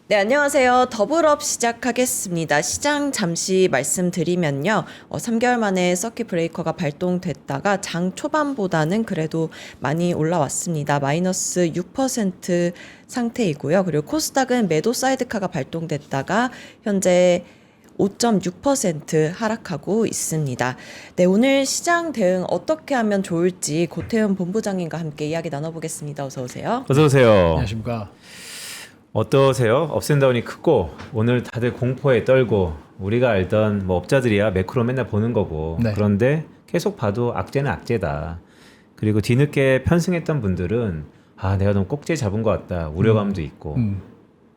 네, 안녕하세요. 더블업 시작하겠습니다. 시장 잠시 말씀드리면요. 3개월 만에 서킷 브레이커가 발동됐다가 장 초반보다는 그래도 많이 올라왔습니다. 마이너스 6% 상태이고요. 그리고 코스닥은 매도 사이드카가 발동됐다가 현재 5.6% 하락하고 있습니다. 네, 오늘 시장 대응 어떻게 하면 좋을지 고태훈 본부장님과 함께 이야기 나눠보겠습니다. 어서 오세요. 어서 오세요. 안녕하십니까. 어떠세요? 업앤다운이 크고 오늘 다들 공포에 떨고 우리가 알던 뭐 업자들이야 매크로 맨날 보는 거고 네. 그런데 계속 봐도 악재는 악재다. 그리고 뒤늦게 편승했던 분들은 내가 너무 꼭지에 잡은 것 같다. 우려감도 있고.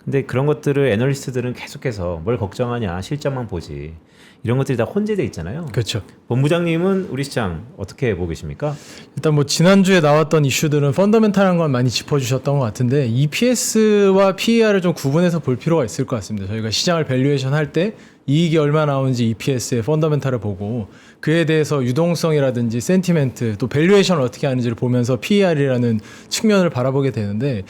근데 그런 것들을 애널리스트들은 계속해서 뭘 걱정하냐 실적만 보지. 이런 것들이 다 혼재돼 있잖아요. 그렇죠. 본부장님은 우리 시장 어떻게 보고 계십니까? 일단 뭐 지난주에 나왔던 이슈들은 펀더멘탈한 건 많이 짚어주셨던 것 같은데 EPS와 PER을 좀 구분해서 볼 필요가 있을 것 같습니다. 저희가 시장을 밸류에이션 할 때 이익이 얼마 나오는지 EPS의 펀더멘탈을 보고 그에 대해서 유동성이라든지 센티멘트 또 밸류에이션을 어떻게 하는지를 보면서 PER이라는 측면을 바라보게 되는데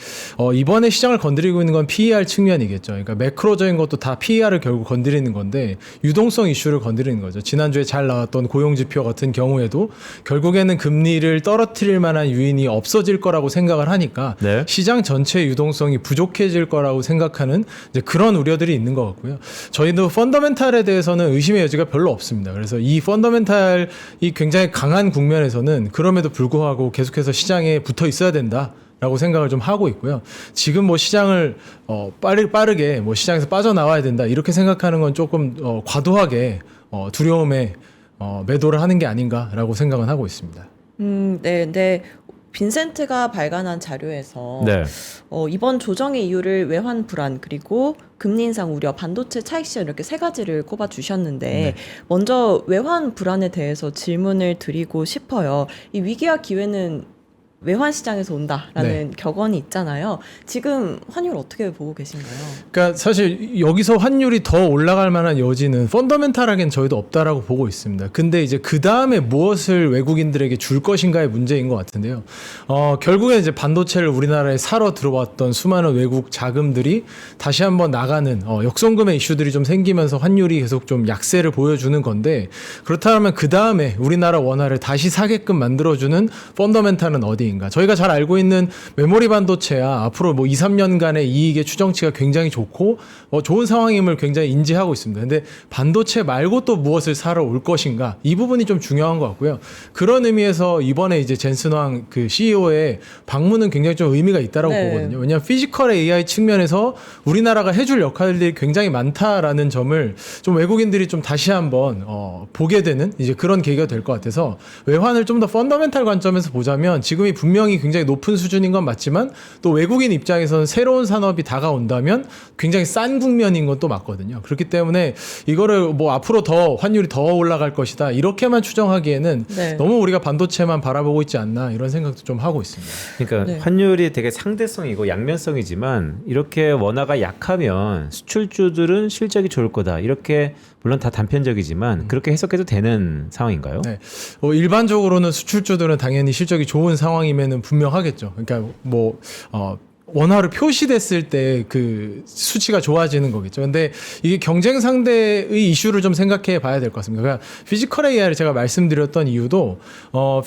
이번에 시장을 건드리고 있는 건 PER 측면이겠죠. 그러니까 매크로적인 것도 다 PER을 결국 건드리는 건데 유동성 이슈를 건드리는 거죠. 지난주에 잘 나왔던 고용지표 같은 경우에도 결국에는 금리를 떨어뜨릴 만한 요인이 없어질 거라고 생각을 하니까 네. 시장 시장 전체의 유동성이 부족해질 거라고 생각하는 이제 그런 우려들이 있는 것 같고요. 저희도 펀더멘탈에 대해서는 의심의 여지가 별로 없습니다. 그래서 이 펀더멘탈이 굉장히 강한 국면에서는 그럼에도 불구하고 계속해서 시장에 붙어 있어야 된다. 라고 생각을 좀 하고 있고요. 지금 뭐 시장을 빠르게 뭐 시장에서 빠져나와야 된다 이렇게 생각하는 건 조금 과도하게 두려움에 매도를 하는 게 아닌가라고 생각은 하고 있습니다. 네, 네. 빈센트가 발간한 자료에서 네. 이번 조정의 이유를 외환 불안 그리고 금리 인상 우려, 반도체 차익 시장 이렇게 세 가지를 꼽아 주셨는데 먼저 외환 불안에 대해서 질문을 드리고 싶어요. 이 위기와 기회는 외환 시장에서 온다라는 격언이 있잖아요. 지금 환율 어떻게 보고 계신가요? 그러니까 사실 여기서 환율이 더 올라갈 만한 여지는 펀더멘탈하게는 저희도 없다라고 보고 있습니다. 근데 이제 그 다음에 무엇을 외국인들에게 줄 것인가의 문제인 것 같은데요. 결국에 이제 반도체를 우리나라에 사러 들어왔던 수많은 외국 자금들이 다시 한번 나가는 역송금의 이슈들이 좀 생기면서 환율이 계속 좀 약세를 보여주는 건데 그렇다면 그 다음에 우리나라 원화를 다시 사게끔 만들어주는 펀더멘탈은 어디? 저희가 잘 알고 있는 메모리 반도체야 앞으로 뭐 2, 3년간의 이익의 추정치가 굉장히 좋고 좋은 상황임을 굉장히 인지하고 있습니다. 근데 반도체 말고 또 무엇을 사러 올 것인가 이 부분이 좀 중요한 것 같고요. 그런 의미에서 이번에 이제 젠슨 황 그 CEO의 방문은 굉장히 좀 의미가 있다라고 보거든요. 왜냐하면 피지컬 AI 측면에서 우리나라가 해줄 역할들이 굉장히 많다라는 점을 좀 외국인들이 좀 다시 한번 보게 되는 이제 그런 계기가 될 것 같아서 외환을 좀 더 펀더멘탈 관점에서 보자면 지금이 분명히 굉장히 높은 수준인 건 맞지만 또 외국인 입장에서는 새로운 산업이 다가온다면 굉장히 싼 국면인 건 또 맞거든요. 그렇기 때문에 이거를 뭐 앞으로 더 환율이 더 올라갈 것이다 이렇게만 추정하기에는 네. 너무 우리가 반도체만 바라보고 있지 않나 이런 생각도 좀 하고 있습니다. 그러니까 네. 환율이 되게 상대성이고 양면성이지만 이렇게 원화가 약하면 수출주들은 실적이 좋을 거다. 이렇게 물론 다 단편적이지만 그렇게 해석해도 되는 상황인가요? 네. 일반적으로는 수출주들은 당연히 실적이 좋은 상황이면은 분명하겠죠. 그러니까 원화로 표시됐을 때 그 수치가 좋아지는 거겠죠. 근데 이게 경쟁 상대의 이슈를 좀 생각해 봐야 될 것 같습니다. 그러니까 피지컬 AI를 제가 말씀드렸던 이유도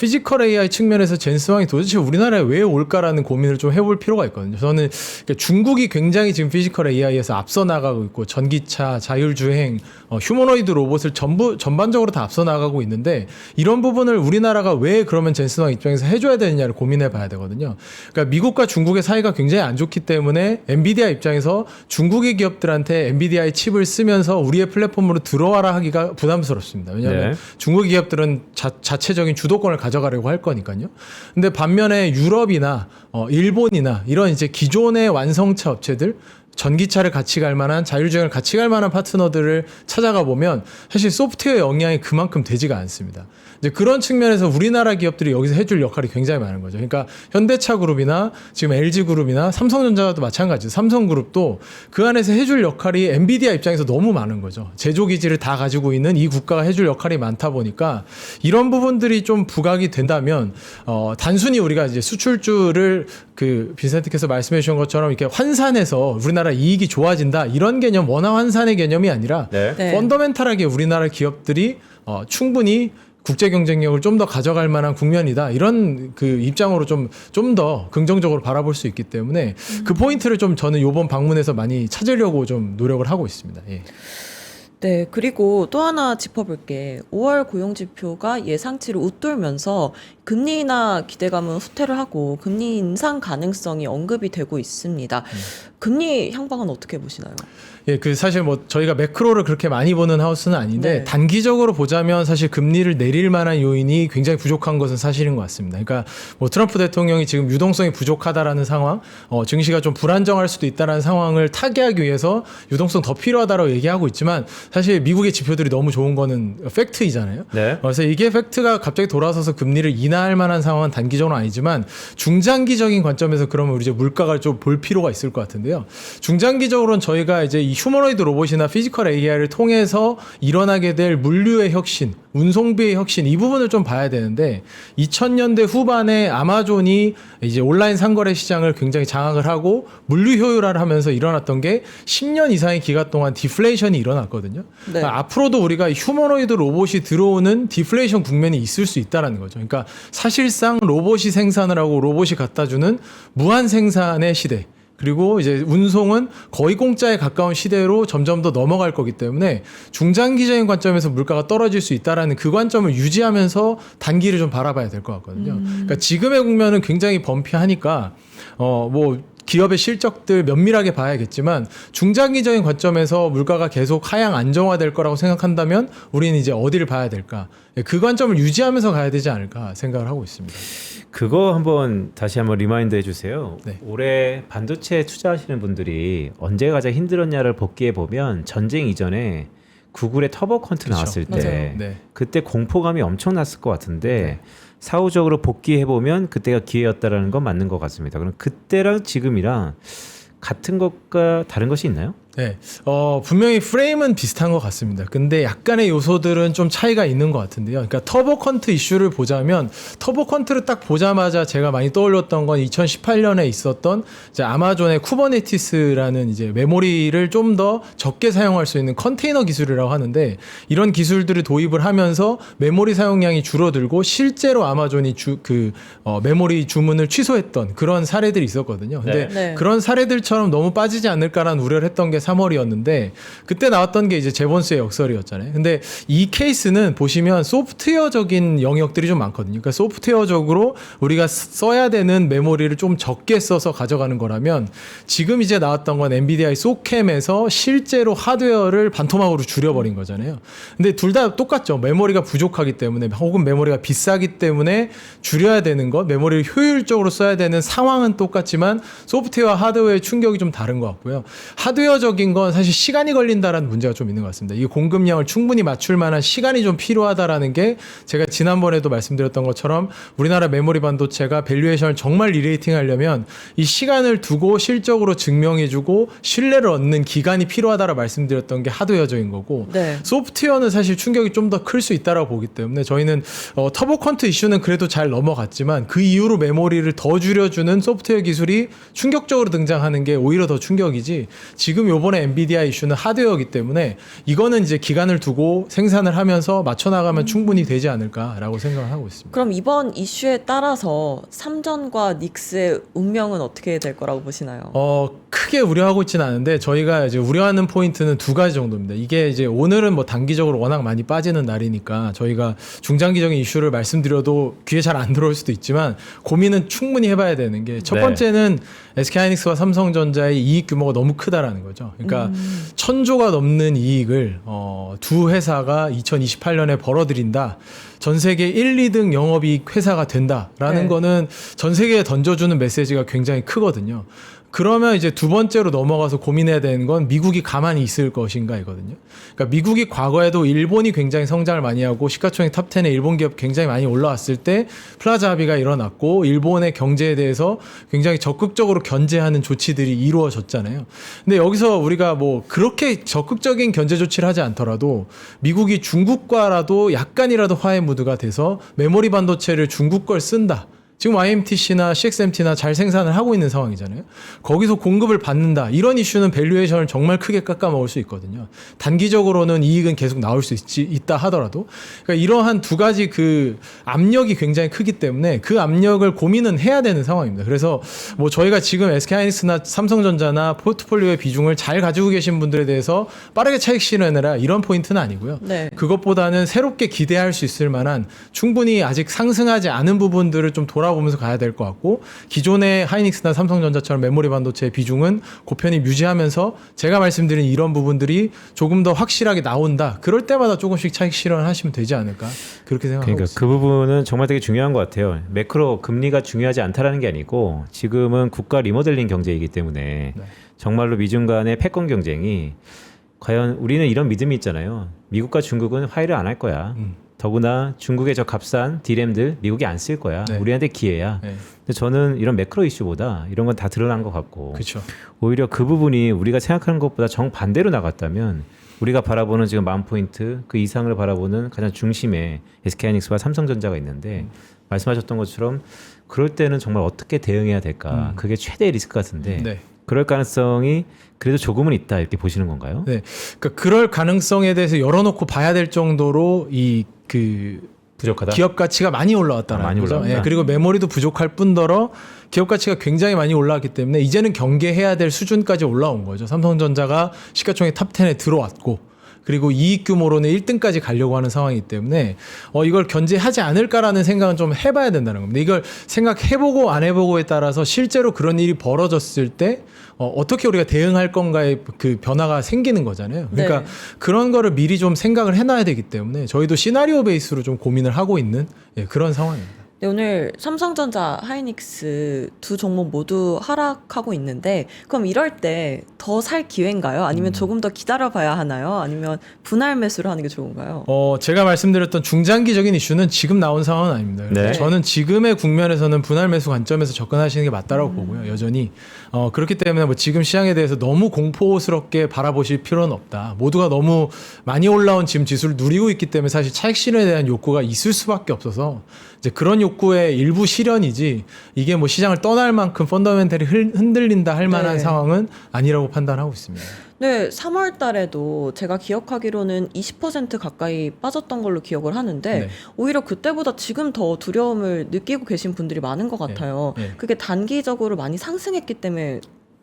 피지컬 AI 측면에서 젠슨 황이 도대체 우리나라에 왜 올까라는 고민을 좀 해볼 필요가 있거든요. 저는 그러니까 중국이 굉장히 지금 피지컬 AI에서 앞서 나가고 있고 전기차, 자율주행, 휴머노이드 로봇을 전반적으로 다 앞서 나가고 있는데 이런 부분을 우리나라가 왜 그러면 젠슨 황 입장에서 해줘야 되느냐를 고민해 봐야 되거든요. 그러니까 미국과 중국의 사이가 굉장히 안 좋기 때문에 엔비디아 입장에서 중국의 기업들한테 엔비디아의 칩을 쓰면서 우리의 플랫폼으로 들어와라 하기가 부담스럽습니다. 왜냐하면 중국 기업들은 자체적인 주도권을 가져가려고 할 거니까요. 근데 반면에 유럽이나 일본이나 이런 이제 기존의 완성차 업체들 전기차를 같이 갈 만한 자율주행을 같이 갈 만한 파트너들을 찾아가 보면 사실 소프트웨어 영향이 그만큼 되지가 않습니다. 이제 그런 측면에서 우리나라 기업들이 여기서 해줄 역할이 굉장히 많은 거죠. 그러니까 현대차 그룹이나 지금 LG 그룹이나 삼성전자도 마찬가지죠. 삼성그룹도 그 안에서 해줄 역할이 엔비디아 입장에서 너무 많은 거죠. 제조 기지를 다 가지고 있는 이 국가가 해줄 역할이 많다 보니까 이런 부분들이 좀 부각이 된다면 단순히 우리가 이제 수출주를 그 빈센트께서 말씀해 주신 것처럼 이렇게 환산해서 우리나라 우리나라 이익이 좋아진다 이런 개념 원화 환산의 개념이 아니라 네. 네. 펀더멘탈하게 우리나라 기업들이 충분히 국제 경쟁력을 좀 더 가져갈 만한 국면이다 이런 그 입장으로 좀 더 긍정적으로 바라볼 수 있기 때문에 그 포인트를 좀 저는 이번 방문에서 많이 찾으려고 좀 노력을 하고 있습니다. 예. 네, 그리고 또 하나 짚어볼게. 5월 고용지표가 예상치를 웃돌면서 금리 인하 기대감은 후퇴를 하고 금리 인상 가능성이 언급이 되고 있습니다. 금리 향방은 어떻게 보시나요? 예, 그 사실 뭐 저희가 매크로를 그렇게 많이 보는 하우스는 아닌데 네. 단기적으로 보자면 사실 금리를 내릴 만한 요인이 굉장히 부족한 것은 사실인 것 같습니다. 그러니까 뭐 트럼프 대통령이 지금 유동성이 부족하다라는 상황, 증시가 좀 불안정할 수도 있다라는 상황을 타개하기 위해서 유동성 더 필요하다라고 얘기하고 있지만 사실 미국의 지표들이 너무 좋은 거는 팩트이잖아요. 네. 그래서 이게 팩트가 갑자기 돌아서서 금리를 인하할 만한 상황은 단기적으로 아니지만 중장기적인 관점에서 그러면 우리 이제 물가가 좀 볼 필요가 있을 것 같은데요. 중장기적으로는 저희가 이제 이 휴머노이드 로봇이나 피지컬 AI를 통해서 일어나게 될 물류의 혁신, 운송비의 혁신 이 부분을 좀 봐야 되는데 2000년대 후반에 아마존이 이제 온라인 상거래 시장을 굉장히 장악을 하고 물류 효율화를 하면서 일어났던 게 10년 이상의 기간 동안 디플레이션이 일어났거든요. 네. 그러니까 앞으로도 우리가 휴머노이드 로봇이 들어오는 디플레이션 국면이 있을 수 있다라는 거죠. 그러니까 사실상 로봇이 생산을 하고 로봇이 갖다 주는 무한 생산의 시대. 그리고 이제 운송은 거의 공짜에 가까운 시대로 점점 더 넘어갈 거기 때문에 중장기적인 관점에서 물가가 떨어질 수 있다라는 그 관점을 유지하면서 단기를 좀 바라봐야 될 것 같거든요. 그러니까 지금의 국면은 굉장히 범피하니까 뭐 기업의 실적들 면밀하게 봐야겠지만 중장기적인 관점에서 물가가 계속 하향 안정화될 거라고 생각한다면 우리는 이제 어디를 봐야 될까? 그 관점을 유지하면서 가야 되지 않을까 생각을 하고 있습니다. 그거 다시 한번 리마인드 해주세요. 네. 올해 반도체에 투자하시는 분들이 언제 가장 힘들었냐를 복기해 보면 전쟁 이전에 구글의 터보컨트 그렇죠. 나왔을 때 맞아요. 네. 그때 공포감이 엄청났을 것 같은데 네. 사후적으로 복귀해 보면 그때가 기회였다라는 건 맞는 것 같습니다. 그럼 그때랑 지금이랑 같은 것과 다른 것이 있나요? 네, 분명히 프레임은 비슷한 것 같습니다. 근데 약간의 요소들은 좀 차이가 있는 것 같은데요. 그러니까 터보컨트 이슈를 보자면 터보컨트를 딱 보자마자 제가 많이 떠올렸던 건 2018년에 있었던 이제 아마존의 쿠버네티스라는 이제 메모리를 좀 더 적게 사용할 수 있는 컨테이너 기술이라고 하는데 이런 기술들을 도입을 하면서 메모리 사용량이 줄어들고 실제로 아마존이 메모리 주문을 취소했던 그런 사례들이 있었거든요. 근데 네. 그런 사례들처럼 너무 빠지지 않을까라는 우려를 했던 게 3월이었는데 그때 나왔던 게 이제 제본스의 역설이었잖아요. 근데 이 케이스는 보시면 소프트웨어적인 영역들이 좀 많거든요. 그러니까 소프트웨어적으로 우리가 써야 되는 메모리를 좀 적게 써서 가져가는 거라면 지금 이제 나왔던 건 엔비디아의 소캠에서 실제로 하드웨어를 반토막으로 줄여버린 거잖아요. 근데 둘 다 똑같죠. 메모리가 부족하기 때문에 혹은 메모리가 비싸기 때문에 줄여야 되는 것, 메모리를 효율적으로 써야 되는 상황은 똑같지만 소프트웨어와 하드웨어의 충격이 좀 다른 것 같고요. 하드웨어적인 건 사실 시간이 걸린다라는 문제가 좀 있는 것 같습니다. 이 공급량을 충분히 맞출 만한 시간이 좀 필요하다라는 게 제가 지난번에도 말씀드렸던 것처럼 우리나라 메모리 반도체가 밸류에이션을 정말 리레이팅 하려면 이 시간을 두고 실적으로 증명해주고 신뢰를 얻는 기간이 필요하다라 말씀드렸던 게 하드웨어적인 거고 네. 소프트웨어는 사실 충격이 좀 더 클 수 있다라고 보기 때문에 저희는 터보컨트 이슈는 그래도 잘 넘어갔지만 그 이후로 메모리를 더 줄여주는 소프트웨어 기술이 충격적으로 등장하는 게 오히려 더 충격이지 지금 요번에 엔비디아 이슈는 하드웨어이기 때문에 이거는 이제 기간을 두고 생산을 하면서 맞춰 나가면 충분히 되지 않을까라고 생각을 하고 있습니다. 그럼 이번 이슈에 따라서 삼전과 닉스의 운명은 어떻게 될 거라고 보시나요? 크게 우려하고 있지는 않은데 저희가 이제 우려하는 포인트는 두 가지 정도입니다. 이게 이제 오늘은 뭐 단기적으로 워낙 많이 빠지는 날이니까 저희가 중장기적인 이슈를 말씀드려도 귀에 잘 안 들어올 수도 있지만 고민은 충분히 해봐야 되는 게 첫 네. 번째는 SK하이닉스와 삼성전자의 이익 규모가 너무 크다라는 거죠. 그러니까 1,000조가 넘는 이익을 두 회사가 2028년에 벌어들인다. 전 세계 1, 2등 영업이익 회사가 된다라는 네. 거는 전 세계에 던져주는 메시지가 굉장히 크거든요. 그러면 이제 두 번째로 넘어가서 고민해야 되는 건 미국이 가만히 있을 것인가 이거든요. 그러니까 미국이 과거에도 일본이 굉장히 성장을 많이 하고 시가총액 탑10에 일본 기업 굉장히 많이 올라왔을 때 플라자 합의가 일어났고 일본의 경제에 대해서 굉장히 적극적으로 견제하는 조치들이 이루어졌잖아요. 근데 여기서 우리가 뭐 그렇게 적극적인 견제 조치를 하지 않더라도 미국이 중국과라도 약간이라도 화해 무드가 돼서 메모리 반도체를 중국 걸 쓴다. 지금 YMTC나 CXMT나 잘 생산을 하고 있는 상황이잖아요. 거기서 공급을 받는다. 이런 이슈는 밸류에이션을 정말 크게 깎아먹을 수 있거든요. 단기적으로는 이익은 계속 나올 수 있다 하더라도. 그러니까 이러한 두 가지 그 압력이 굉장히 크기 때문에 그 압력을 고민은 해야 되는 상황입니다. 그래서 뭐 저희가 지금 SK하이닉스나 삼성전자나 포트폴리오의 비중을 잘 가지고 계신 분들에 대해서 빠르게 차익 실현해라 이런 포인트는 아니고요. 네. 그것보다는 새롭게 기대할 수 있을 만한 충분히 아직 상승하지 않은 부분들을 좀 돌아보면서 가야 될 것 같고 기존의 하이닉스나 삼성전자처럼 메모리 반도체의 비중은 고편히 유지하면서 제가 말씀드린 이런 부분들이 조금 더 확실하게 나온다. 그럴 때마다 조금씩 차익 실현하시면 되지 않을까 그렇게 생각하고 그러니까 있습니다. 그 부분은 정말 되게 중요한 것 같아요. 매크로 금리가 중요하지 않다라는 게 아니고 지금은 국가 리모델링 경제이기 때문에 네. 정말로 미중 간의 패권 경쟁이 과연 우리는 이런 믿음이 있잖아요. 미국과 중국은 화해를 안 할 거야. 더구나 중국의 저 값싼 디램들 미국이 안 쓸 거야. 네. 우리한테 기회야. 네. 근데 저는 이런 매크로 이슈보다 이런 건 다 드러난 것 같고 그렇죠. 오히려 그 부분이 우리가 생각하는 것보다 정반대로 나갔다면 우리가 바라보는 지금 10,000포인트 그 이상을 바라보는 가장 중심에 SK하이닉스와 삼성전자가 있는데 말씀하셨던 것처럼 그럴 때는 정말 어떻게 대응해야 될까 그게 최대의 리스크 같은데 네. 그럴 가능성이 그래도 조금은 있다 이렇게 보시는 건가요? 네. 그러니까 그럴 가능성에 대해서 열어놓고 봐야 될 정도로 그 부족하다? 기업 가치가 많이 올라왔다는 많이 거죠. 올라왔다. 예, 그리고 메모리도 부족할 뿐더러 기업 가치가 굉장히 많이 올라왔기 때문에 이제는 경계해야 될 수준까지 올라온 거죠. 삼성전자가 시가총액 탑 10에 들어왔고 그리고 이익 규모로는 1등까지 가려고 하는 상황이기 때문에 이걸 견제하지 않을까라는 생각은 좀 해봐야 된다는 겁니다. 이걸 생각해보고 안 해보고에 따라서 실제로 그런 일이 벌어졌을 때 어떻게 우리가 대응할 건가의 그 변화가 생기는 거잖아요. 그러니까 네. 그런 거를 미리 좀 생각을 해놔야 되기 때문에 저희도 시나리오 베이스로 좀 고민을 하고 있는 그런 상황입니다. 네, 오늘 삼성전자, 하이닉스 두 종목 모두 하락하고 있는데 그럼 이럴 때 더 살 기회인가요? 아니면 조금 더 기다려봐야 하나요? 아니면 분할 매수를 하는 게 좋은가요? 제가 말씀드렸던 중장기적인 이슈는 지금 나온 상황은 아닙니다. 그래서 네. 저는 지금의 국면에서는 분할 매수 관점에서 접근하시는 게 맞다라고 보고요. 여전히 그렇기 때문에 뭐 지금 시장에 대해서 너무 공포스럽게 바라보실 필요는 없다. 모두가 너무 많이 올라온 지금 지수를 누리고 있기 때문에 사실 차익 실현에 대한 욕구가 있을 수밖에 없어서 이제 그런 욕구의 일부 실현이지 이게 뭐 시장을 떠날 만큼 펀더멘털이 흔들린다 할 만한 네. 상황은 아니라고 판단하고 있습니다. 네, 3월 달에도 제가 기억하기로는 20% 가까이 빠졌던 걸로 기억을 하는데 네. 오히려 그때보다 지금 더 두려움을 느끼고 계신 분들이 많은 것 같아요. 네. 그게 단기적으로 많이 상승했기 때문에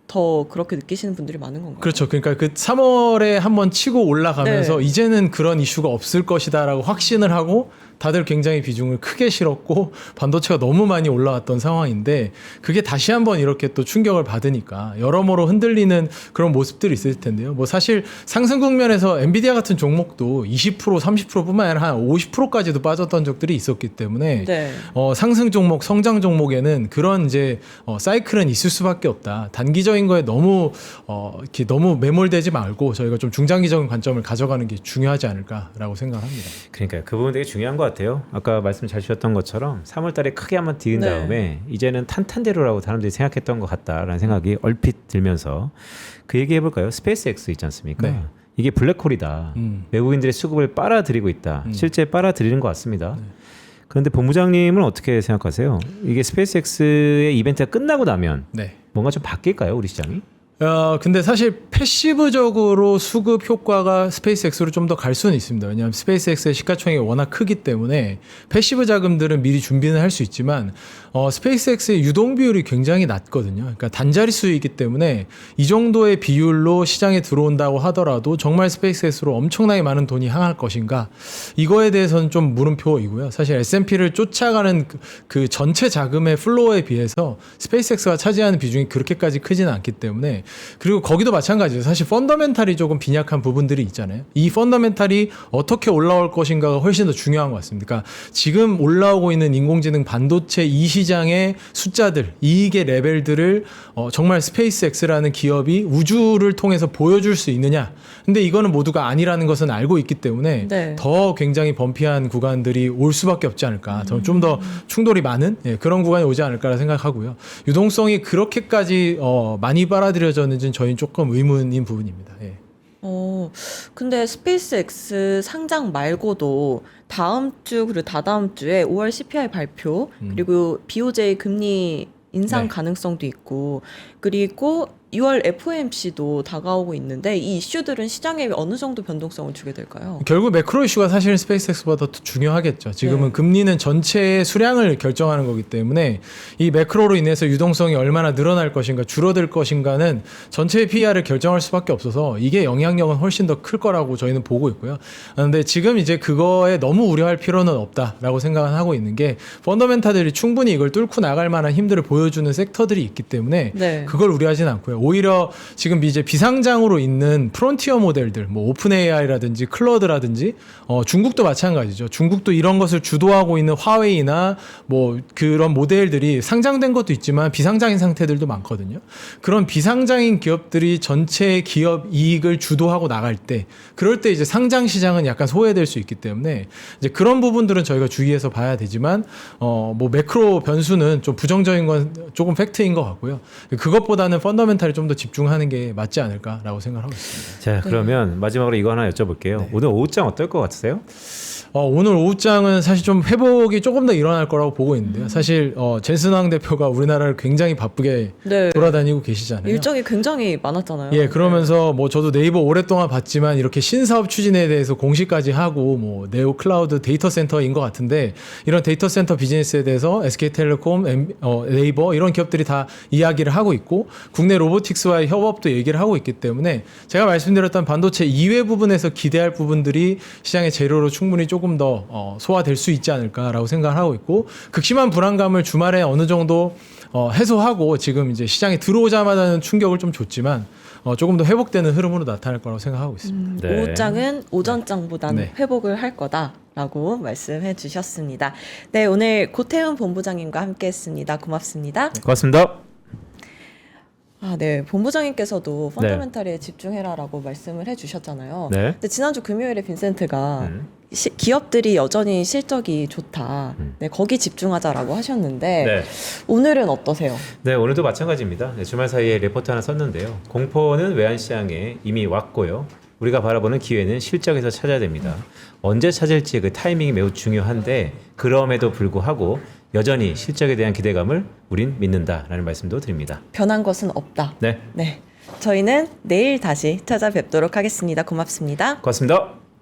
더 그렇게 느끼시는 분들이 많은 건가요? 그렇죠. 그러니까 그 3월에 한번 치고 올라가면서 네. 이제는 그런 이슈가 없을 것이다라고 확신을 하고 다들 굉장히 비중을 크게 실었고 반도체가 너무 많이 올라왔던 상황인데 그게 다시 한번 이렇게 또 충격을 받으니까 여러모로 흔들리는 그런 모습들이 있을 텐데요. 뭐 사실 상승 국면에서 엔비디아 같은 종목도 20% 30%뿐만 아니라 한 50%까지도 빠졌던 적들이 있었기 때문에 네. 상승 종목, 성장 종목에는 그런 이제 사이클은 있을 수밖에 없다. 단기적인 거에 너무 이렇게 너무 매몰되지 말고 저희가 좀 중장기적인 관점을 가져가는 게 중요하지 않을까라고 생각합니다. 그러니까 그 부분 되게 중요한 것 같아요. 아까 말씀 잘 주셨던 것처럼 3월 달에 크게 한번 디은 네. 다음에 이제는 탄탄대로라고 사람들이 생각했던 것 같다라는 생각이 얼핏 들면서 그 얘기 해볼까요? 스페이스 X 있지 않습니까? 네. 이게 블랙홀이다. 외국인들의 수급을 빨아들이고 있다. 실제 빨아들이는 것 같습니다. 그런데 본부장님은 어떻게 생각하세요? 이게 스페이스 X의 이벤트가 끝나고 나면 네. 뭔가 좀 바뀔까요? 우리 시장이? 근데 사실 패시브적으로 수급 효과가 스페이스X로 좀 더 갈 수는 있습니다. 왜냐하면 스페이스X의 시가총액이 워낙 크기 때문에 패시브 자금들은 미리 준비는 할 수 있지만 스페이스X의 유동 비율이 굉장히 낮거든요. 그러니까 단자리 수이기 때문에 이 정도의 비율로 시장에 들어온다고 하더라도 정말 스페이스X로 엄청나게 많은 돈이 향할 것인가? 이거에 대해서는 좀 물음표이고요. 사실 S&P를 쫓아가는 그 전체 자금의 플로어에 비해서 스페이스X가 차지하는 비중이 그렇게까지 크지는 않기 때문에 그리고 거기도 마찬가지예요. 사실 펀더멘탈이 조금 빈약한 부분들이 있잖아요. 이 펀더멘탈이 어떻게 올라올 것인가가 훨씬 더 중요한 것 같습니다. 그러니까 지금 올라오고 있는 인공지능 반도체 이 시장의 숫자들, 이익의 레벨들을 정말 스페이스X라는 기업이 우주를 통해서 보여줄 수 있느냐. 근데 이거는 모두가 아니라는 것은 알고 있기 때문에 네. 더 굉장히 범피한 구간들이 올 수밖에 없지 않을까. 좀 더 충돌이 많은 그런 구간이 오지 않을까라 생각하고요. 유동성이 그렇게까지 많이 빨아들여졌는지는 저희는 조금 의문인 부분입니다. 예. 근데 스페이스X 상장 말고도 다음 주 그리고 다다음 주에 5월 CPI 발표 그리고 BOJ 금리 인상 네. 가능성도 있고 그리고 6월 FOMC도 다가오고 있는데 이 이슈들은 시장에 어느 정도 변동성을 주게 될까요? 결국 매크로 이슈가 사실은 스페이스X보다 더 중요하겠죠. 지금은 네. 금리는 전체의 수량을 결정하는 거기 때문에 이 매크로로 인해서 유동성이 얼마나 늘어날 것인가 줄어들 것인가는 전체의 PER을 결정할 수밖에 없어서 이게 영향력은 훨씬 더 클 거라고 저희는 보고 있고요. 그런데 지금 이제 그거에 너무 우려할 필요는 없다라고 생각은 하고 있는 게 펀더멘탈들이 충분히 이걸 뚫고 나갈 만한 힘들을 보여주는 섹터들이 있기 때문에 네. 그걸 우려하지는 않고요. 오히려 지금 이제 비상장으로 있는 프론티어 모델들, 뭐 오픈 AI라든지 클러드라든지 중국도 마찬가지죠. 중국도 이런 것을 주도하고 있는 화웨이나 뭐 그런 모델들이 상장된 것도 있지만 비상장인 상태들도 많거든요. 그런 비상장인 기업들이 전체 기업 이익을 주도하고 나갈 때, 그럴 때 이제 상장 시장은 약간 소외될 수 있기 때문에 이제 그런 부분들은 저희가 주의해서 봐야 되지만 뭐 매크로 변수는 좀 부정적인 건 조금 팩트인 것 같고요. 그것보다는 펀더멘탈에 좀 더 집중하는 게 맞지 않을까라고 생각하고 있습니다. 자, 그러면 마지막으로 이거 하나 여쭤볼게요. 네. 오늘 오후장 어떨 것 같으세요? 오늘 오후장은 사실 좀 회복이 조금 더 일어날 거라고 보고 있는데요. 사실 젠슨 황 대표가 우리나라를 굉장히 바쁘게 네. 돌아다니고 계시잖아요. 일정이 굉장히 많았잖아요. 예, 그러면서 뭐 저도 네이버 오랫동안 봤지만 이렇게 신사업 추진에 대해서 공시까지 하고 뭐 네오 클라우드 데이터 센터인 것 같은데 이런 데이터 센터 비즈니스에 대해서 SK텔레콤, 네이버 이런 기업들이 다 이야기를 하고 있고 국내 로보틱스와의 협업도 얘기를 하고 있기 때문에 제가 말씀드렸던 반도체 이외 부분에서 기대할 부분들이 시장의 재료로 충분히 조금 더 소화될 수 있지 않을까라고 생각을 하고 있고 극심한 불안감을 주말에 어느 정도 해소하고 지금 이제 시장에 들어오자마자는 충격을 좀 줬지만 조금 더 회복되는 흐름으로 나타날 거라고 생각하고 있습니다. 네. 오후장은 오전장보다는 네. 회복을 할 거다라고 말씀해 주셨습니다. 네, 오늘 고태훈 본부장님과 함께했습니다. 고맙습니다. 고맙습니다. 아, 네, 본부장님께서도 펀더멘탈에 집중해라라고 말씀을 해주셨잖아요. 네. 근데 지난주 금요일에 빈센트가 기업들이 여전히 실적이 좋다. 네, 거기 집중하자라고 하셨는데 네. 오늘은 어떠세요? 네, 오늘도 마찬가지입니다. 네, 주말 사이에 레포트 하나 썼는데요. 공포는 외환시장에 이미 왔고요. 우리가 바라보는 기회는 실적에서 찾아야 됩니다. 언제 찾을지 그 타이밍이 매우 중요한데 그럼에도 불구하고 여전히 실적에 대한 기대감을 우린 믿는다라는 말씀도 드립니다. 변한 것은 없다. 네, 네, 저희는 내일 다시 찾아뵙도록 하겠습니다. 고맙습니다. 고맙습니다.